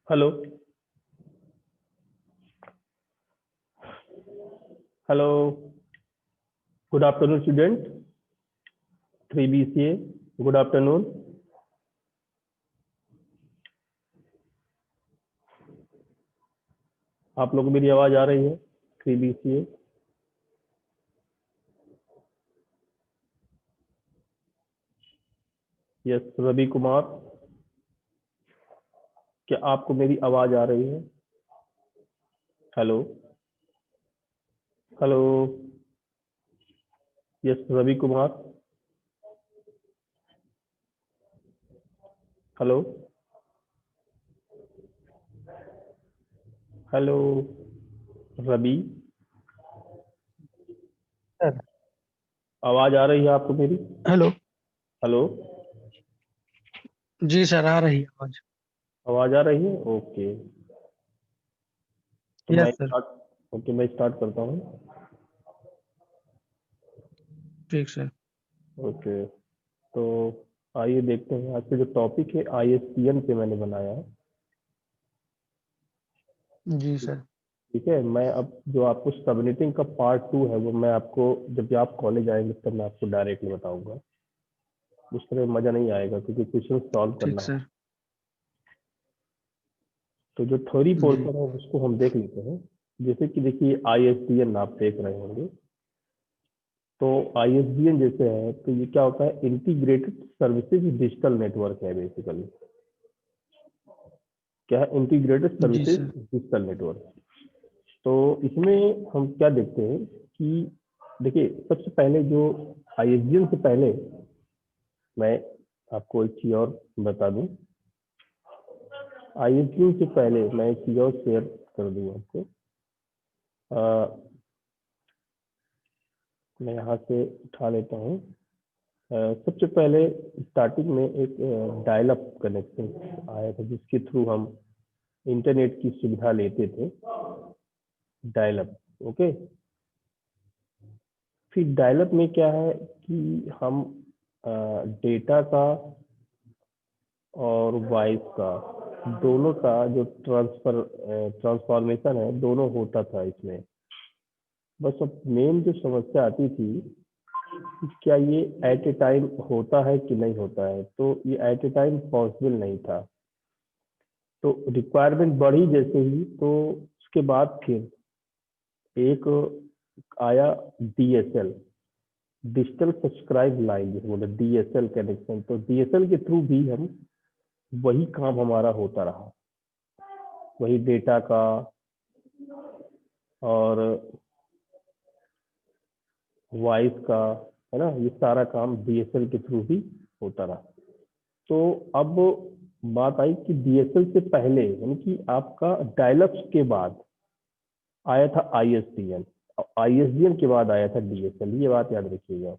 Hello. Hello. Good afternoon student. 3BCA। Good afternoon. आप लोग को मेरी आवाज आ रही है? 3BCA। यस, रवि कुमार। क्या आपको मेरी आवाज आ रही है? Hello. Hello. Yes, Ravi Kumar. Hello. Hello. Ravi, sir. आवाज आ रही है आपको मेरी? हेलो। हेलो। जी सर, आ रही है आवाज। आवाज आ रही है? ओके। तो मैं यस सर। स्टार्ट ओके, मैं स्टार्ट करता हूँ। ठीक सर। ओके। तो आइए देखते हैं, आज का जो टॉपिक है ISDN पे मैंने बनाया है। जी सर। ठीक है, मैं अब जो आपको सबनेटिंग का पार्ट 2 है वो मैं आपको जब भी आप कॉलेज आएंगे तब मैं आपको डायरेक्टली बताऊंगा। उस तरह मजा नहीं आएगा क्योंकि क्वेश्चन सॉल्व ठीक करना है। सर। तो जो थ्योरी जी। पोर्शन है उसको हम देख लेते हैं। जैसे कि देखिए ISDN आप देख रहे होंगे। तो ISDN जैसे है तो ये क्या होता है, इंटीग्रेटेड सर्विसेज डिजिटल नेटवर्क है बेसिकली। क्या है? इंटीग्रेटेड जी सर्विसेज सर। Digital network. तो इसमें हम क्या देखते हैं कि देखिए, सबसे पहले जो ISDN से पहले मैं आपको एक चीज और बता दूं। ISDN से पहले मैं एक चीज और शेयर कर दूं आपको। मैं यहाँ से उठा लेता हूँ। सबसे पहले स्टार्टिंग में एक डायल अप कनेक्शन आया था जिसके थ्रू हम इंटरनेट की सुविधा लेते थे। Dial up. ओके। फिर डायल अप में क्या है कि हम डेटा का और वॉइस का, दोनों का जो ट्रांसफॉर्मेशन है दोनों होता था इसमें। बस अब मेन जो समस्या आती थी कि क्या ये एट ए टाइम होता है कि नहीं होता है, तो ये एट ए टाइम पॉसिबल नहीं था। तो रिक्वायरमेंट बढ़ी जैसे ही, तो उसके बाद फिर एक आया DSL, डिजिटल सब्सक्राइब लाइन जिसे बोले DSL कनेक्शन। तो DSL के थ्रू भी हम वही काम हमारा होता रहा, वही डेटा का और वॉइस का, है ना, ये सारा काम DSL के थ्रू ही होता रहा। तो अब बात आई कि DSL से पहले यानी कि आपका डायलअप के बाद आया था ISDN, और ISDN के बाद आया था DSL। ये बात याद रखिएगा।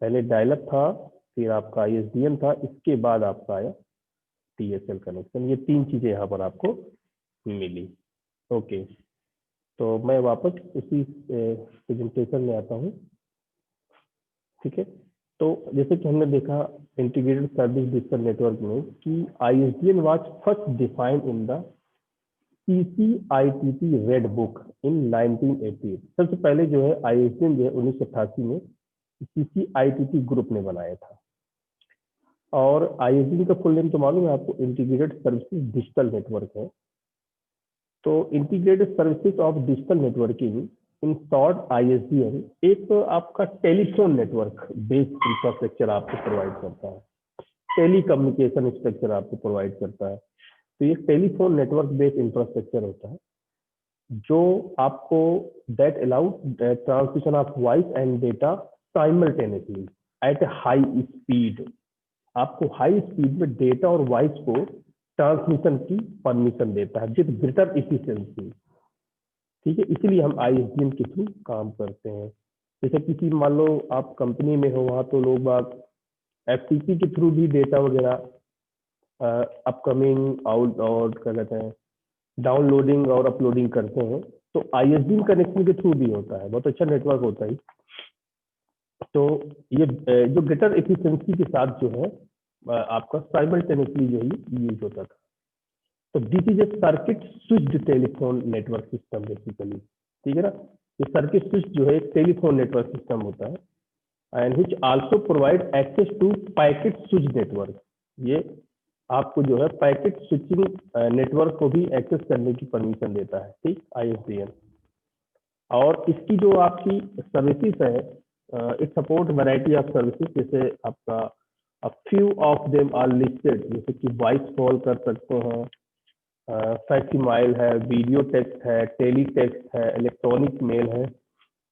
पहले डायलअप था, फिर आपका ISDN था, इसके बाद आपका आया DSL कनेक्शन। ये तीन चीजें यहाँ पर आपको मिली। ओके। तो मैं वापस उसी प्रेजेंटेशन में आता हूँ। ठीक है। तो जैसे कि हमने देखा इंटीग्रेटेड सर्विस डिजिटल नेटवर्क में कि ISDN was first defined in the CCITT red book in 1980। सबसे पहले जो है ISDN जो है 1988 में CCITT ग्रुप ने बनाया था। और ISDN का फुल नेम तो मालूम है आपको, इंटीग्रेटेड सर्विसेज डिजिटल नेटवर्क है। तो integrated services of digital networking, in short ISDN, एक आपका टेलीफोन नेटवर्क बेस्ड इंफ्रास्ट्रक्चर आपको प्रोवाइड करता है। टेली कम्युनिकेशन स्ट्रक्चर आपको प्रोवाइड करता है। तो ये टेलीफोन नेटवर्क बेस्ड इंफ्रास्ट्रक्चर होता है जो आपको that allowed transmission of voice and data simultaneously at high speed. आपको हाई स्पीड में डेटा और वॉइस को ट्रांसमिशन की परमिशन देता है विद ग्रेटर इफिशियंसी। ठीक है, इसीलिए हम ISDN के थ्रू काम करते हैं। जैसे किसी मान लो आप कंपनी में हो, वहाँ तो लोग बात FTP के थ्रू भी डेटा वगैरह अपकमिंग आउट और क्या कहते हैं डाउनलोडिंग और अपलोडिंग करते हैं। तो ISDN कनेक्शन के थ्रू भी होता है, बहुत अच्छा नेटवर्क होता है। तो ये जो ग्रेटर एफिशिएंसी के साथ जो है आपका साइमल्टेनियसली जो है यूज होता था। तो this is A circuit switched telephone network system basically, ठीक है ना। ये सर्किट स्विच जो है एक टेलीफोन नेटवर्क सिस्टम होता है and which also provide access to packet switch network. ये आपको जो है पैकेट स्विचिंग नेटवर्क को भी एक्सेस करने की परमिशन देता है, ठीक, ISDN। और इसकी जो आपकी सर्विसेज है, it support variety of services, जैसे आपका few of them are listed, जैसे कि वॉइस कॉल कर सकते हैं, फैक्सिमाइल है, वीडियो टेक्स्ट है, टेली टेक्स्ट है, इलेक्ट्रॉनिक मेल है,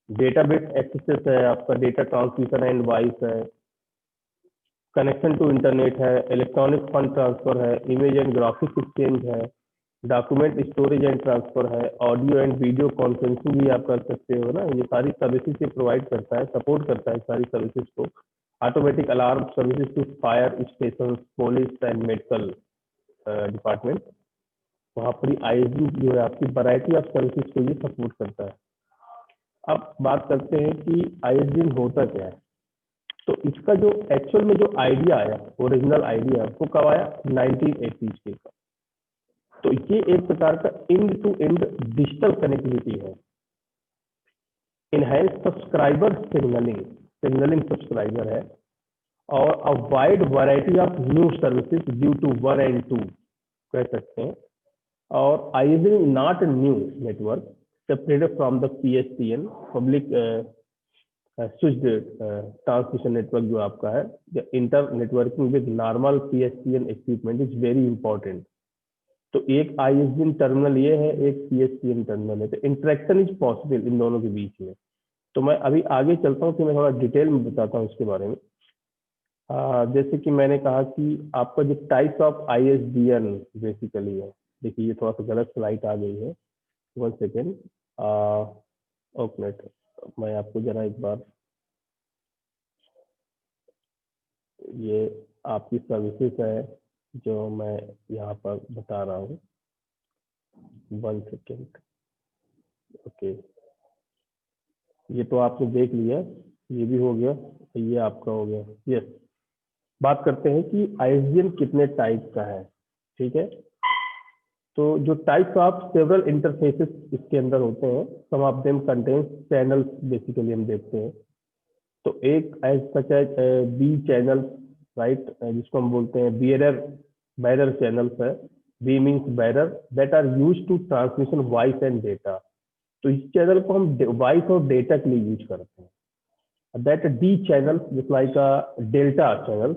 डेटाबेस एक्सेस है, आपका डेटा ट्रांसमिशन एंड वॉइस है, कनेक्शन टू इंटरनेट है, इलेक्ट्रॉनिक फंड ट्रांसफर है, इमेज एंड ग्राफिक्स एक्सचेंज है, डॉक्यूमेंट स्टोरेज एंड ट्रांसफर है, ऑडियो एंड वीडियो कॉन्फ्रेंसिंग भी आप कर सकते हो ना। ये सारी सर्विसेज ये प्रोवाइड करता है, सपोर्ट करता है सारी सर्विसेज को। Automatic alarm services to fire station, police and medical department, वहाँ पर ISDN जो है आपकी वैरायटी ऑफ सर्विसेज को ये सपोर्ट करता है। अब बात करते हैं कि ISDN होता क्या है। तो इसका जो एक्चुअल में जो आइडिया आया, ओरिजिनल आइडिया, वो कब आया, 1980 के का। तो ये एक प्रकार का end to end digital connectivity है। इनहैंस सब्सक्राइबर सिग्नलिंग सब्सक्राइबर है, और a wide variety of new services due to 1 and 2 कह सकते हैं। और ISDN not new network separated from the PSTN public switched transmission network जो आपका है, internetworking with normal PSTN equipment is very important. तो एक ISDN टर्मिनल ये है, एक PSTN टर्मिनल है, तो इंटरेक्शन इज पॉसिबल इन दोनों के बीच में। तो मैं अभी आगे चलता हूँ कि मैं थोड़ा डिटेल में बताता हूँ इसके बारे में। जैसे कि मैंने कहा कि आपका जो टाइप्स ऑफ ISDN बेसिकली है, देखिए ये थोड़ा सा गलत स्लाइड आ गई है, 1 सेकेंड, एक मिनट, मैं आपको जरा एक बार, ये आपकी सर्विसेज है जो मैं यहाँ पर बता रहा हूँ, 1 सेकेंड, ओके। ये तो आपने देख लिया, ये भी हो गया, ये आपका हो गया, यस। बात करते हैं कि ISDN कितने टाइप का है, ठीक है। तो जो टाइप्स ऑफ सेवरल इंटरफेसेस इसके अंदर होते हैं, some of them contains channels basically हम देखते हैं। तो एक as such as B channel, right, जिसको हम बोलते हैं बैरर चैनल्स है। B means bearer that are use to transmission voice and data. तो इस चैनल को हम वॉइस और डेटा के लिए यूज करते हैं। That D channel just like a delta channel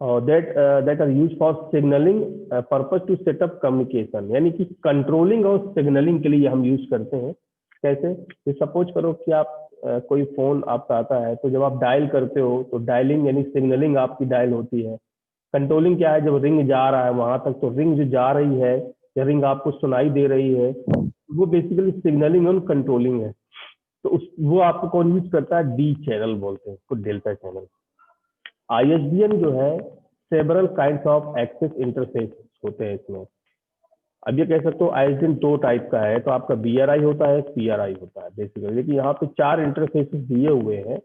that are used for signaling purpose to set up communication, यानी कि कंट्रोलिंग और सिग्नलिंग के लिए हम यूज करते हैं। कैसे, तो सपोज करो कि आप कोई फोन आपका आता है, तो जब आप डायल करते हो तो डायलिंग यानी सिग्नलिंग आपकी डायल होती है। कंट्रोलिंग क्या है, जब रिंग जा रहा है वहां तक, तो रिंग जो जा रही है या रिंग आपको सुनाई दे रही है, वो बेसिकली सिग्नलिंग और कंट्रोलिंग है। तो वो आपको कौन यूज करता है, डी चैनल बोलते हैं उसको, डेल्टा चैनल। ISDN जो है several kinds of access interface होते हैं इसमें। अब ये कह सकते हो ISDN 2 टाइप का है, तो आपका BRI होता है, PRI होता है बेसिकली। लेकिन यहाँ पे 4 इंटरफेसेस दिए हुए हैं।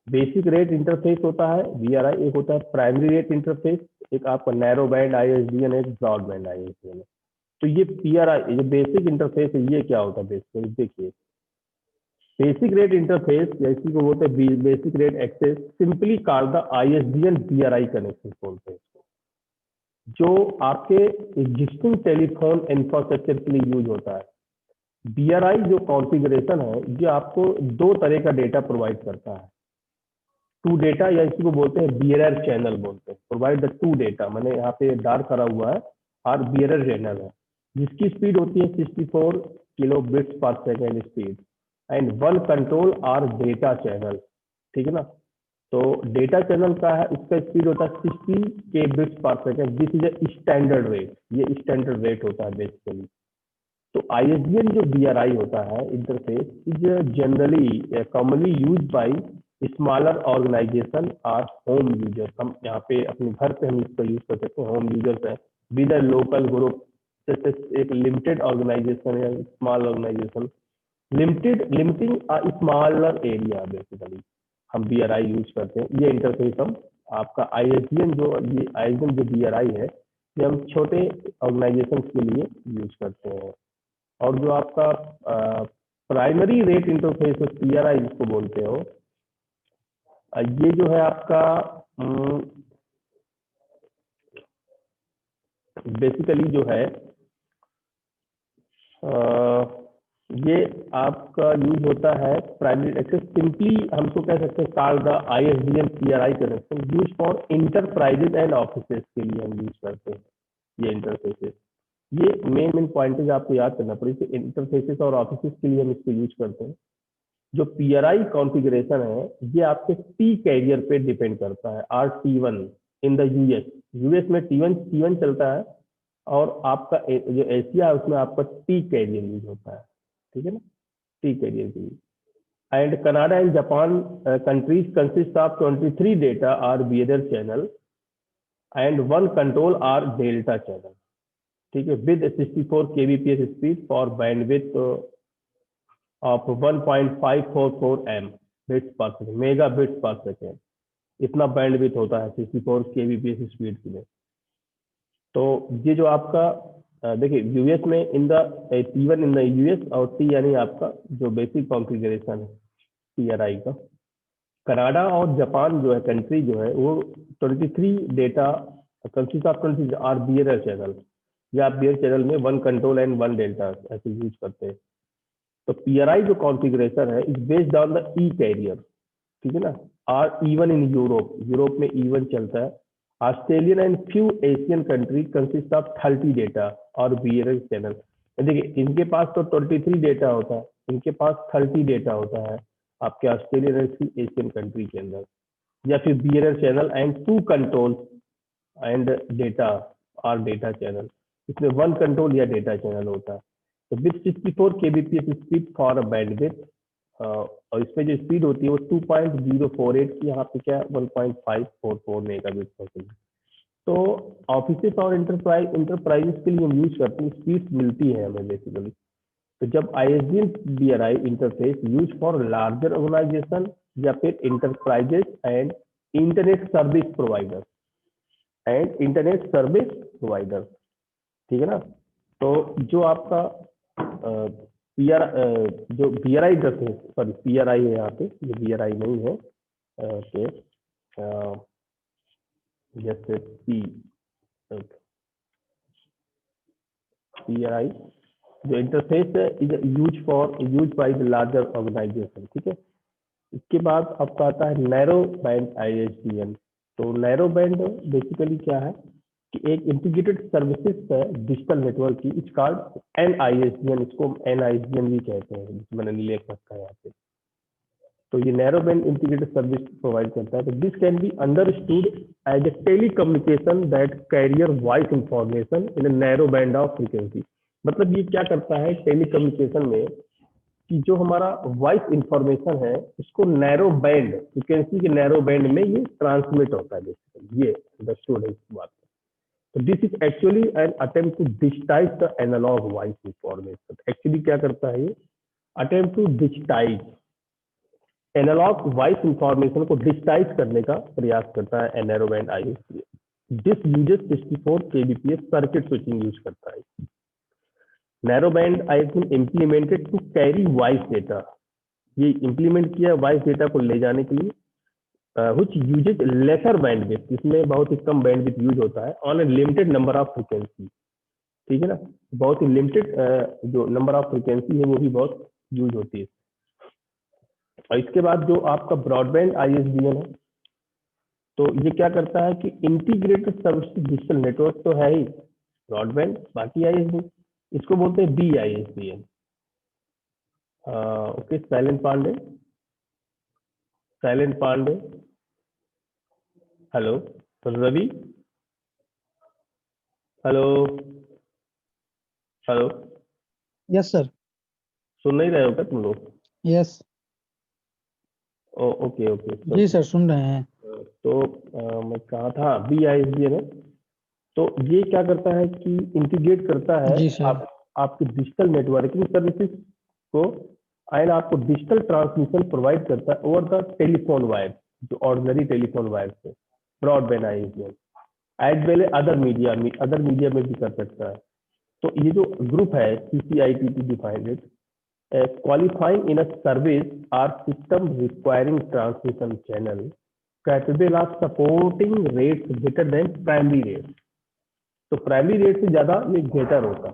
बेसिक रेट इंटरफेस होता है BRI, एक होता है प्राइमरी रेट इंटरफेस, एक आपका नैरो बैंड ISDN, एक ब्रॉड बैंड ISDN है। तो ये PRI, ये बेसिक इंटरफेस है, ये क्या होता है बेसिकली, देखिए। बेसिक रेट इंटरफेस, जैसे को बोलते हैं basic rate access, simply called the ISDN BRI connection बोलते हैं इसको, जो आपके एग्जिस्टिंग टेलीफोन इंफ्रास्ट्रक्चर के लिए यूज होता है। BRI जो कॉन्फ़िगरेशन है, ये आपको 2 तरह का डेटा प्रोवाइड करता है। 2 डेटा, या इसी को बोलते हैं बियरर चैनल बोलते हैं, प्रोवाइड द 2 डेटा, मैंने यहाँ पे डार्क करा हुआ है, और बियरर चैनल है, जिसकी स्पीड होती है 64 kilo bits per second speed, and 1 control और डेटा चैनल, ठीक है ना। तो डेटा चैनल का है, इसका स्पीड होता है 60 K bits per second, this is a standard rate, ये स्टैंडर्ड रेट होता है बेसिकली। तो ISDN जो BRI होता है interface, is generally commonly use by smaller organisation और होम यूजर्स। हम यहाँ पे अपने घर पे हम इसका यूज कर सकते हैं, होम यूजर्स है, विद अ लोकल ग्रुप, जैसे एक लिमिटेड ऑर्गेनाइजेशन या small organisation, limiting a smaller area basically हम BRI यूज करते हैं। ये इंटरफेस हम आपका ISDN जो, ये ISDN जो BRI है, ये हम छोटे ऑर्गेनाइजेशन के लिए यूज करते हैं। और जो आपका प्राइमरी रेट इंटरफेस PRI जिसको बोलते हो, ये जो है आपका बेसिकली जो है ये आपका यूज होता है प्राइमरी एक्सेस, सिंपली हमको कह सकते हैं called the ISDN PRI connection use for enterprises and offices के लिए हम यूज करते हैं ये इंटरफेसेस। ये मेन पॉइंट आपको याद करना पड़ेगा, इंटरफेसेस और ऑफिसेस के लिए हम इसको यूज करते हैं। जो PRI कॉन्फ़िगरेशन है ये आपके T कैरियर पे डिपेंड करता है, RT1 इन द यूएस में T1 चलता है, और आपका जो एशिया है उसमें आपका T कैरियर यूज होता है, ठीक है ना, T कैरियर के लिए। And Canada and Japan countries consist of 23 data are behaviour channel and 1 control R delta channel, ठीक है, with 64 kbps speed for bandwidth of 1.544 M bits per second, mega bits per second, इतना bandwidth होता है 64 kbps speed के लिए। तो ये जो आपका देखिए यूएस में in the T1 in the US और T यानी आपका जो बेसिक कॉन्फ़िगरेशन है PRI का। कनाडा और जापान जो है कंट्री जो है वो 23 data consist of 20 are behaviour channel, या आप बिहेवियर चैनल में 1 कंट्रोल एंड 1 डेल्टा ऐसे यूज करते हैं। तो PRI जो कॉन्फ़िगरेशन है is based on the E carrier, ठीक है ना, E1 इन यूरोप में E1 चलता है। Australian and few Asian country consist of 30 data और बिहेवियर चैनल। देखिए इनके पास तो 23 डेटा होता है, इनके पास 30 डेटा होता है आपके Australian and few Asian country के अंदर, या फिर behaviour channel and 2 control and data और डेटा चैनल, इसमें 1 कंट्रोल या डेटा चैनल होता है। तो with 64 kbps speed for bandwidth, और इसमें जो स्पीड होती है वो 2.048 की, यहाँ पे क्या 1.544 मेगाबिट पर सेकेंड। तो ऑफिसेस और इंटरप्राइजेस के लिए हम यूज करते हैं, स्पीड मिलती है हमें बेसिकली। तो जब ISDN BRI interface use for larger organisation या फिर enterprises and internet service provider ठीक है ना। तो जो आपका जो BRI इंटरफेस, सॉरी PRI है यहाँ पे, ये BRI नहीं है, जैसे PRI जो इंटरफेस है is use by the larger organisation, ठीक है। इसके बाद आपका आता है नैरो बैंड ISDN। तो नैरो बैंड बेसिकली क्या है कि एक इंटीग्रेटेड सर्विसेज है डिजिटल नेटवर्क की, इट्स कॉल्ड NISDN, इसको NISDN भी कहते हैं, मैंने लिख रखा है यहाँ पे। तो ये narrow band integrated service provide करता है। तो this can be understood as a telecommunication that carrier voice information in a narrow band of frequency. मतलब ये क्या करता है टेलीकम्युनिकेशन में कि जो हमारा वॉइस इंफॉर्मेशन है उसको नैरो बैंड फ्रीक्वेंसी के नैरो बैंड में ये ट्रांसमिट होता है बेसिकली, ये अंडरस्टूड है इस बात। तो this is actually an attempt to digitise the analogue voice information. Actually क्या करता है ये, attempt to digitise analogue voice information को डिजिटाइज करने का प्रयास करता है narrow band ISDN। This uses 64 kbps circuit switching use करता है। Narrow band ISDN implemented to carry voice data, ये इम्प्लीमेंट किया वॉइस डेटा को ले जाने के लिए, which uses lesser bandwidth, इसमें बहुत ही कम बैंडविड्थ यूज होता है on A limited number of frequency, ठीक है ना, बहुत ही लिमिटेड जो नंबर ऑफ फ्रीक्वेंसी है वो भी बहुत यूज होती है। और इसके बाद जो आपका ब्रॉडबैंड ISDN है, तो ये क्या करता है कि इंटीग्रेटेड सर्विस डिजिटल नेटवर्क तो है ही ब्रॉडबैंड, बाकी ISDN इसको बोलते हैं BISDN। Okay, silent Pandey, hello Ravi, hello hello, yes sir. सुन नहीं रहे हो क्या तुम लोग? यस ओके ओके, जी सर, सुन रहे हैं। तो मैं कहा था BISDN है। तो ये क्या करता है कि इंटीग्रेट करता है जी सर। आपकी डिजिटल नेटवर्किंग सर्विसेज को, एंड आपको डिजिटल ट्रांसमिशन प्रोवाइड करता है ओवर द टेलीफोन वायर, जो ऑर्डिनरी टेलीफोन वायर से, broadband ISDN। As well other media में भी कर सकता है। तो ये जो ग्रुप है CCITT defined it qualifying in a service or system requiring transmission channel capable of supporting rates greater than primary rates। तो प्राइमरी रेट से ज्यादा ये बेहतर होता।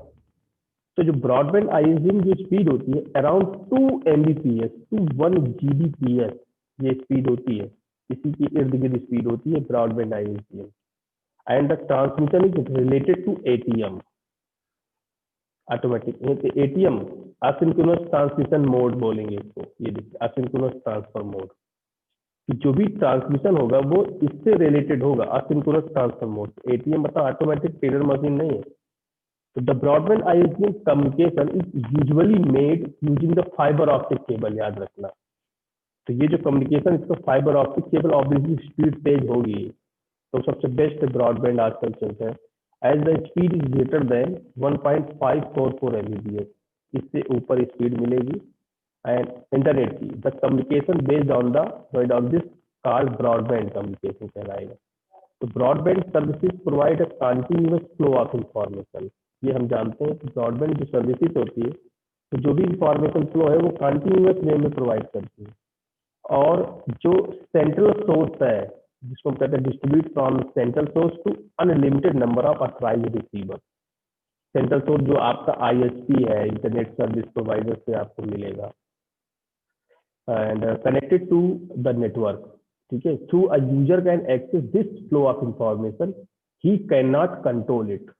तो जो ब्रॉडबैंड आईएसडी जो स्पीड होती है अराउंड 2 Mbps टू 1 Gbps ये स्पीड होती है, इसी की इर्द गिर्द स्पीड होती है broadband ISD. And the transmission is related to ATM automatic. ATM asynchronous transmission mode बोलेंगे इसको, ये देखिए असिंक्रोनस ट्रांसफर मोड, जो भी ट्रांसमिशन होगा वो इससे रिलेटेड होगा, असिंक्रोनस ट्रांसफर मोड। ATM मतलब ऑटोमेटिक टेलर मशीन नहीं है। तो the broadband ISD communication is usually made using the fibre optic cable, याद रखना। तो ये जो कम्युनिकेशन इसका fibre optic cable obviously speed तेज होगी, तो सबसे बेस्ट ब्रॉडबैंड आजकल चलता है। As the speed is greater than 1.544 Mbps, इससे ऊपर स्पीड मिलेगी। एंड इंटरनेट की the communication based on this called broadband communication कहलाएगा। तो broadband services provide a continuous flow of information. ये हम जानते हैं कि ब्रॉडबैंड जो सर्विसेज होती है तो जो भी इंफॉर्मेशन फ्लो है वो कंटिन्यूअस वे में प्रोवाइड करती है। और जो सेंट्रल सोर्स है जिसको हम कहते हैं distribute from central source to unlimited number of authorised receiver. Central source जो आपका ISP है, इंटरनेट सर्विस प्रोवाइडर से आपको मिलेगा, and connected to the network, ठीक है। Through a user can access this flow of information, he can not control it.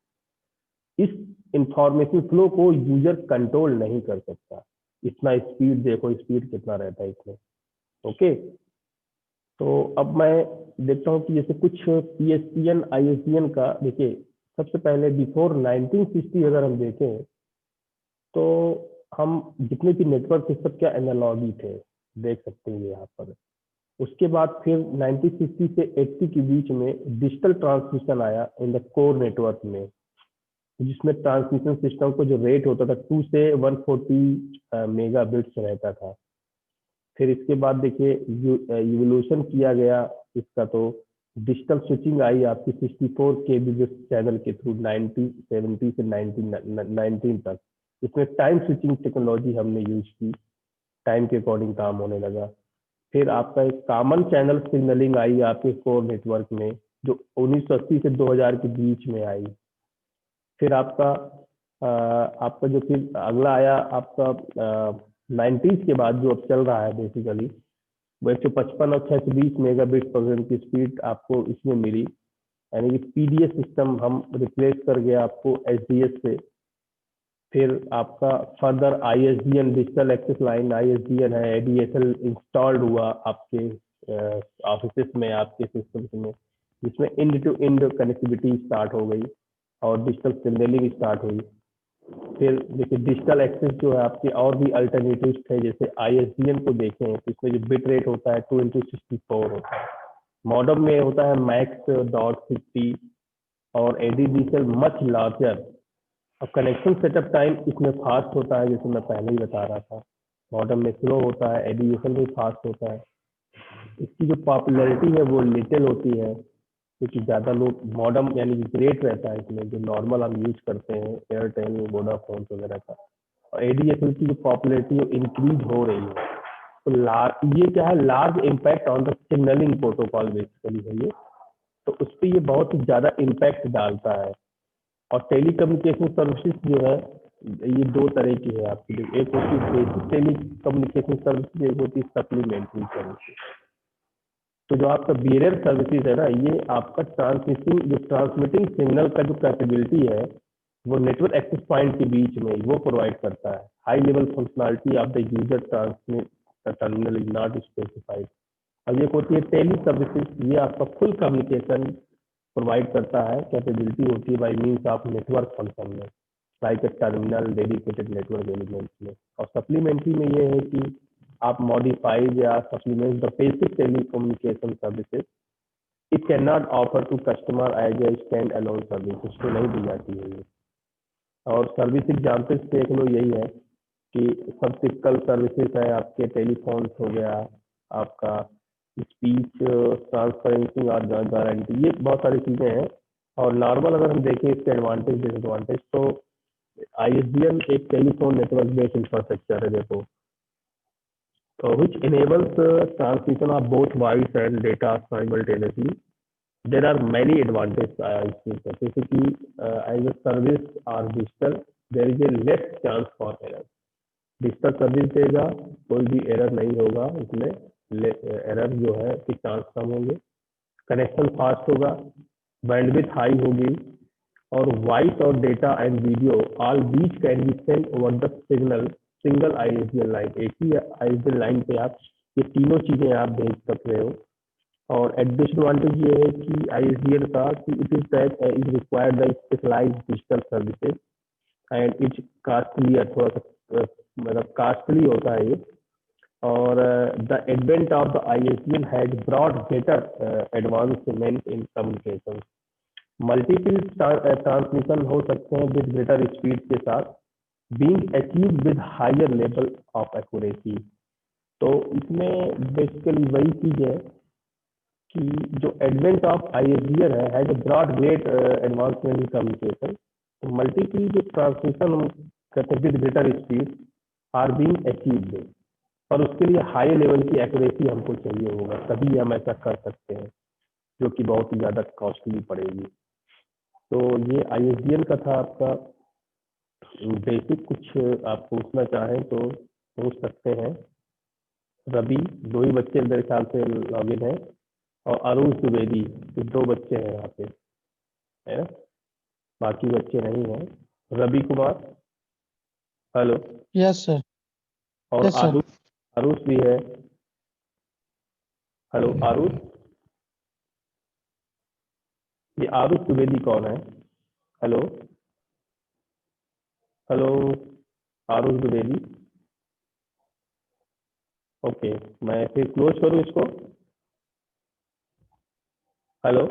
इस information flow को यूजर कंट्रोल नहीं कर सकता। इतना स्पीड देखो, स्पीड कितना रहता है इसमें, ओके। तो अब मैं देखता हूँ कि जैसे कुछ PSTN ISDN का, देखिए सबसे पहले बिफोर 1960 अगर हम देखें तो हम जितने भी नेटवर्क थे सब क्या एनालॉगी थे, देख सकते हैं यहाँ पर। उसके बाद फिर 1960 से 80 के बीच में डिजिटल ट्रांसमिशन आया इन द कोर नेटवर्क में, जिसमें ट्रांसमिशन सिस्टम को जो रेट होता था 2 से 140 मेगाबिट्स रहता था। फिर इसके बाद देखिए इवोल्यूशन किया गया इसका, तो डिजिटल स्विचिंग आई आपकी 64 kbps चैनल के थ्रू 1970 से 1919 तक। इसमें टाइम स्विचिंग टेक्नोलॉजी हमने यूज की, टाइम के अकॉर्डिंग काम होने लगा। फिर आपका एक कॉमन चैनल सिग्नलिंग आई आपके कोर नेटवर्क में, जो 1980 से 2000 के बीच में आई। फिर आपका जो फिर अगला आया आपका 90s के बाद जो अब चल रहा है बेसिकली, वो 155 और 620 मेगाबिट पर सेकेंड की स्पीड आपको इसमें मिली, यानी कि PDS सिस्टम हम रिप्लेस कर गया आपको SDS से। फिर आपका further ISDN digital access line ISDN है, ADSL इंस्टॉल्ड हुआ आपके ऑफिस में, आपके सिस्टम्स में, जिसमें end to end connectivity start हो गई और डिजिटल सिग्नलिंग स्टार्ट हुई। फिर देखिए डिजिटल एक्सेस जो है आपके और भी अल्टरनेटिव्स थे, जैसे ISDN को देखें तो इसमें जो बिट रेट होता है 2x64 होता है, मॉडम में होता है max.50 और ADSL मच लार्जर। अब कनेक्शन सेटअप टाइम इसमें फास्ट होता है, जैसे मैं पहले ही बता रहा था, मॉडम में स्लो होता है, ADSL में फास्ट होता है। इसकी जो पॉपुलैरिटी है वो लिटिल होती है, क्योंकि ज़्यादा लोग मॉडम यानी कि ग्रेट रहता है इसमें, जो नॉर्मल हम यूज करते हैं एयरटेल वोडाफोन वगैरह का, और ADSL की जो पॉपुलैरिटी है इंक्रीज हो रही है। तो ये क्या है, large impact on the signalling protocol basically है ये, तो उस पर ये बहुत ही ज़्यादा इम्पैक्ट डालता है। और टेलीकम्युनिकेशन सर्विसेज जो है ये दो तरह की है आपकी, एक होती है बेसिक टेलीकम्युनिकेशन सर्विसेज, एक होती है सप्लीमेंट्री सर्विसेज। तो जो आपका बेरियर सर्विसेज है ना, ये आपका ट्रांसमिटिंग सिग्नल का जो कैपेबिलिटी है वो नेटवर्क एक्सेस पॉइंट के बीच में वो प्रोवाइड करता है। High level functionality of the user transmit terminal is not specified. अब ये होती है टेली सर्विसेज, ये आपका फुल कम्युनिकेशन प्रोवाइड करता है, कैपेबिलिटी होती है by means of network function में, like a terminal dedicated network elements में। और सप्लीमेंट्री में ये है कि आप मॉडिफाइड या supplement the basic telecommunication services, it can not offer to customer as a stand alone service, उसको नहीं दी जाती है ये। और सर्विस एग्जाम्पल्स देख लो, यही है कि सब टिपिकल सर्विसेज है आपके, टेलीफोन हो गया, आपका स्पीच ट्रांसफरेंसिंग और गारंटी, ये बहुत सारी चीज़ें हैं और नॉर्मल अगर हम देखें इसके एडवांटेज डिसएडवांटेज, तो ISDN एक टेलीफोन नेटवर्क बेस्ड इंफ्रास्ट्रक्चर है देखो, which enables transmission of both voice and data simultaneously. There are many advantages जैसे कि as a service or digital, there is a less chance for error. Digital service देगा, कोई भी error नहीं होगा इसमें, एरर जो है कि चांस कम होंगे, कनेक्शन फास्ट होगा, बैंडविड्थ हाई होगी, और वॉइस और data and video all beach can be send over the single ISDN line. एक ही ISDN लाइन पे आप ये तीनों चीजें आप भेज सकते हो। और डिसएडवांटेज ये है कि ISDN का कि it is required the specialised digital services and it's costly, थोड़ा सा मतलब कॉस्टली होता है ये। और the advent of the ISDN has broad greater advancement in communication. Multiple transmission हो सकते हैं विद ग्रेटर स्पीड के साथ, being achieved with higher level of accuracy. तो इसमें बेसिकली वही चीज है कि जो एडवेंट ऑफ ISDN है has a broad great advancement in communication. Multiple जो ट्रांसमिशन हम करते हैं with greater speed are being achieved, और उसके लिए हाई लेवल की एक्यूरेसी हमको चाहिए होगा, तभी हम ऐसा कर सकते हैं, जो कि बहुत ही ज़्यादा कॉस्टली पड़ेगी। तो ये ISDN का था आपका बेसिक। कुछ आप पूछना चाहें तो पूछ सकते हैं। रवि, 2 ही बच्चे मेरे ख्याल से लॉगिन है, और अरुण द्विवेदी, ये 2 बच्चे हैं यहाँ पे, है ना, बाकी बच्चे नहीं हैं। Ravi Kumar, hello, yes sir. और यस सर। आरुष भी है। हेलो आरुष, ये आरुष द्विवेदी कौन है? Hello hello, Aarush Dwivedi. Okay, मैं फिर क्लोज करूँ इसको। हेलो।